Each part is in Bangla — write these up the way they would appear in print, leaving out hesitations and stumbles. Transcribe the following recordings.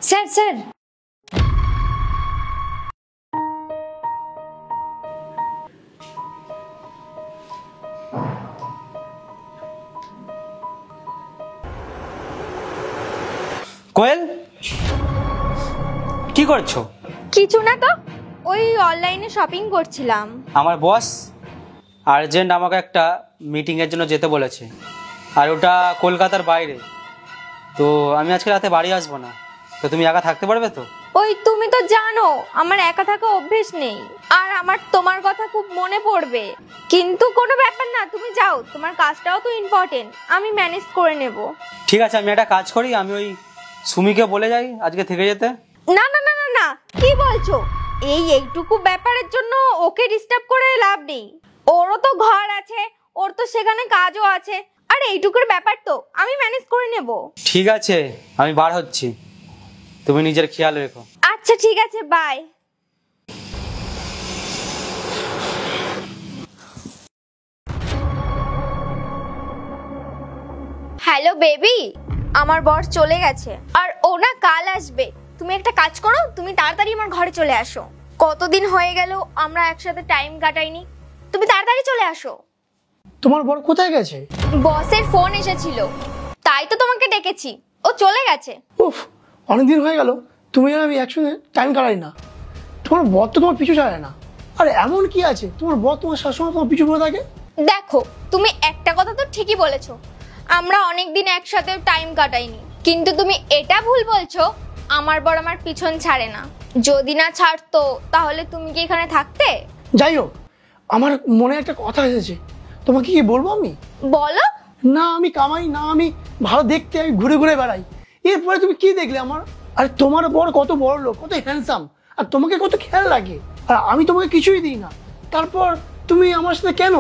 স্যার স্যার কোয়েল, কি করছো? কিছু না তো, ওই অনলাইনে শপিং করছিলাম। আমার বস আর্জেন্ট আমাকে একটা মিটিংয়ের জন্য যেতে বলেছে, আর ওটা কলকাতার বাইরে। তো আমি আজকে রাতে বাড়ি আসবো না, তো তুমি একা থাকতে পারবে তো? ওই তুমি তো জানো আমার একা থাকা অভ্যেস নেই, আর আমার তোমার কথা খুব মনে পড়বে। কিন্তু কোনো ব্যাপার না, তুমি যাও, তোমার কাজটাও তো ইম্পর্টেন্ট, আমি ম্যানেজ করে নেব। ঠিক আছে, আমি একটা কাজ করি, আমি ওই সুমিকে বলে যাই আজকে থেকে যেতে। না না না না না, কি বলছো? এইটুকু ব্যাপারের জন্য ওকে ডিস্টার্ব করে লাভ নেই। ওরও তো ঘর আছে, ওর তো সেখানে কাজও আছে, আর এইটুকুর ব্যাপার তো আমি ম্যানেজ করে নেব। ঠিক আছে, আমি বার হচ্ছি, তুমি নিজের খেয়াল রেখো। আচ্ছা ঠিক আছে, বাই। হ্যালো বেবি, আমার বর চলে গেছে আর ও না কাল আসবে। তুমি একটা কাজ করো, তুমি তাড়াতাড়ি আমার ঘরে চলে আসো। কতদিন হয়ে গেল আমরা একসাথে টাইম কাটাইনি, তুমি তাড়াতাড়ি চলে আসো। তোমার বর কোথায় গেছে? বসের ফোন এসেছিল, তাই তো তোমাকে ডেকেছি। ও চলে গেছে। উফ, অনেকদিন হয়ে গেল তুমি আর আমি একসঙ্গে টাইম কাটাই না। তোমার বর তো তোমার পিছু ছাড়ে না। আর এমন কি আছে তোমার বর তোমার সবসময় তোমার পিছু পড়ে থাকে? দেখো, তুমি একটা কথা তো ঠিকই বলেছো, আমরা অনেকদিন একসাথে টাইম কাটাইনি, কিন্তু তুমি এটা ভুল বলছো আমার বর আমার পিছন ছাড়ে না। যদি না ছাড়তো তাহলে তুমি কি এখানে থাকতে? যাই হোক, আমার মনে একটা কথা এসেছে, তোমাকে কি বলবো আমি? বলো। না আমি কামাই, না আমি ভালো দেখতে, আমি ঘুরে ঘুরে বেড়াই। এরপরে তুমি কি দেখলে আমার? আর তোমার বর কত বড় লোক, কত হ্যান্ডসাম, আর তোমাকে কত খেয়াল লাগে, আর আমি তোমাকে কিছুই দিই না। তারপর তুমি আমার সাথে কেন?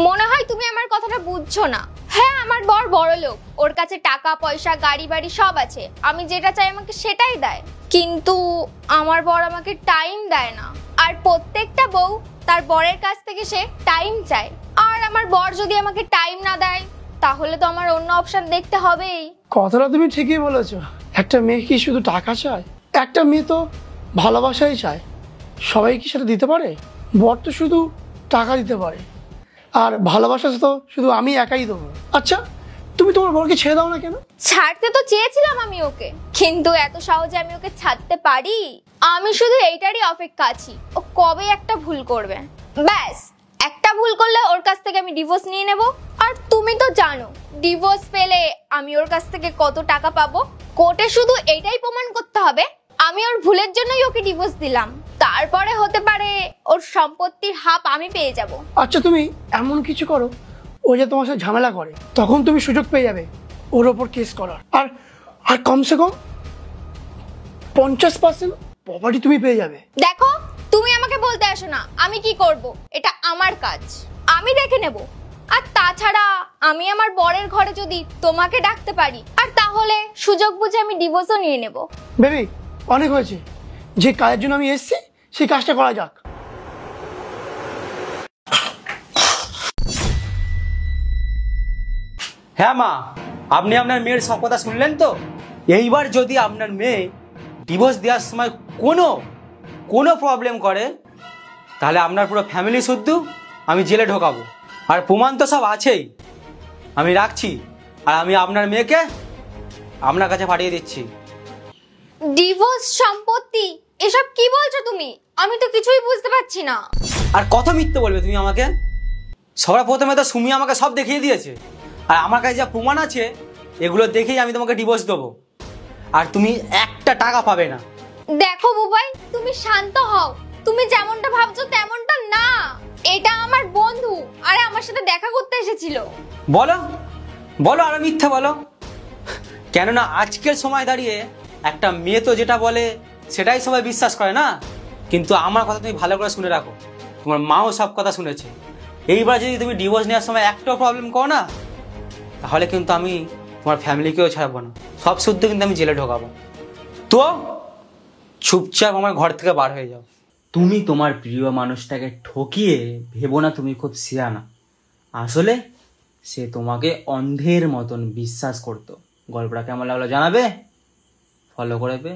মনে হয় তুমি আমার কথাটা বুঝছো না। হ্যাঁ, আমার বর বড় লোক, ওর কাছে টাকা পয়সা গাড়ি বাড়ি সব আছে, আমি যেটা চাই আমাকে সেটাই দেয়। কিন্তু আমার বর আমাকে টাইম দেয় না, আর প্রত্যেকটা বউ তার বরের কাছ থেকে সে টাইম চায়। আর আমার বর যদি আমাকে টাইম না দেয় তাহলে তো আমার অন্য অপশন দেখতে হবেই। কথাটা তুমি ঠিকই বলেছো। একটা মেয়ে কি শুধু টাকা চায়? একটা মেয়ে তো ভালোবাসাই চায়। সবাই কি সেটা দিতে পারে? বর তো শুধু টাকা দিতে পারে, আর ভালোবাসা তো শুধু আমি একাই দেবো। আচ্ছা, তুমি তোমার বরকে ছেড়ে দাও না কেন? ছাড়তে তো চেয়েছিলাম আমি ওকে, কিন্তু এত সহজে আমি ওকে ছাড়তে পারি? আমি শুধু এইটারই অপেক্ষা আছি, ও কবে একটা ভুল করবে। ব্যাস, একটা ভুল করলে ওর কাছ থেকে আমি ডিভোর্স নিয়ে নেব। আর তুমি তো জানো ডিভোর্স পেলে আমি ওর কাছ থেকে কত টাকা পাবো। কোর্টে শুধু এইটাই প্রমাণ করতে হবে আমি ওর ভুলের জন্যই ওকে ডিভোর্স দিলাম। তারপরে হতে পারে ওর সম্পত্তির হাফ আমি পেয়ে যাব। আচ্ছা, তুমি এমন কিছু করো ও যে তোমার সাথে ঝামেলা করে, তখন তুমি সুযোগ পেয়ে যাবে ওর ওপর কেস করার। আর আর কমসে কম 50% প্রপার্টি তুমি পেয়ে যাবে। দেখো, তুমি আমাকে বলতে আসো না আমি কি করব, এটা আমার কাজ, আমি দেখে নেব। আর তাছাড়া আমি আমার বরের ঘরে যদি তোমাকে ডাকতে পারি, আর তাহলে সুযোগ বুঝে আমি ডিভোর্সও নিয়ে নেব। বেবি, অনেক হয়েছে, যে কাজের জন্য আমি এসেছি সেই কাজটা করা যাক। হ্যাঁ মা, আপনি আপনার মেয়ের সব কথা শুনলেন তো? এইবার যদি আপনার মেয়ে ডিভোর্স দেওয়ার সময় কোনো কোনো প্রবলেম করে, তাহলে আপনার পুরো ফ্যামিলি শুদ্ধ আমি জেলে ঢোকাবো। আর প্রমাণ তো সব আছেই। আমি রাখছি, আর আমি আপনার মেয়েকে আপনার কাছে পাঠিয়ে দিচ্ছি। ডিভোর্স, সম্পত্তি, এসব কি বলছো তুমি? আমি তো কিছুই বুঝতে পারছি না। আর কত মিথ্যে বলবে তুমি আমাকে? সবার প্রথমে তো সুমি আমাকে সব দেখিয়ে দিয়েছে, আর আমার কাছে যা প্রমাণ আছে এগুলো দেখেই আমি তোমাকে ডিভোর্স দেবো, আর তুমি একটা টাকা পাবে না। দেখো বুবাই, তুমি শান্ত হও, তুমি যেমনটা ভাবছো তেমনটা না। এটা আমার বন্ধু, আর আমার সাথে দেখা করতে এসেছিল। বলো বলো, আরো মিথ্যা বলো। কেননা আজকের সময় দাঁড়িয়ে একটা মেয়ে তো যেটা বলে সেটাই সবাই বিশ্বাস করে না। কিন্তু আমার কথা তুমি ভালো করে শুনে রাখো, তোমার মাও সব কথা শুনেছে। এইবার যদি তুমি ডিভোর্স নেওয়ার সময় একটাও প্রবলেম করো না, তাহলে কিন্তু আমি তোমার ফ্যামিলিকেও ছাড়বো না, সব শুদ্ধ কিন্তু আমি জেলে ঢোকাবো। তো চুপচাপ আমার ঘর থেকে বার হয়ে যাও। তুমি তোমার প্রিয় মানুষটাকে ঠকিয়ে ভেবো না তুমি খুব সিয়ানা। আসলে সে তোমাকে অন্ধের মতন বিশ্বাস করতো। গল্পটা কেমন লাগলো জানাবে, ফলো করবে।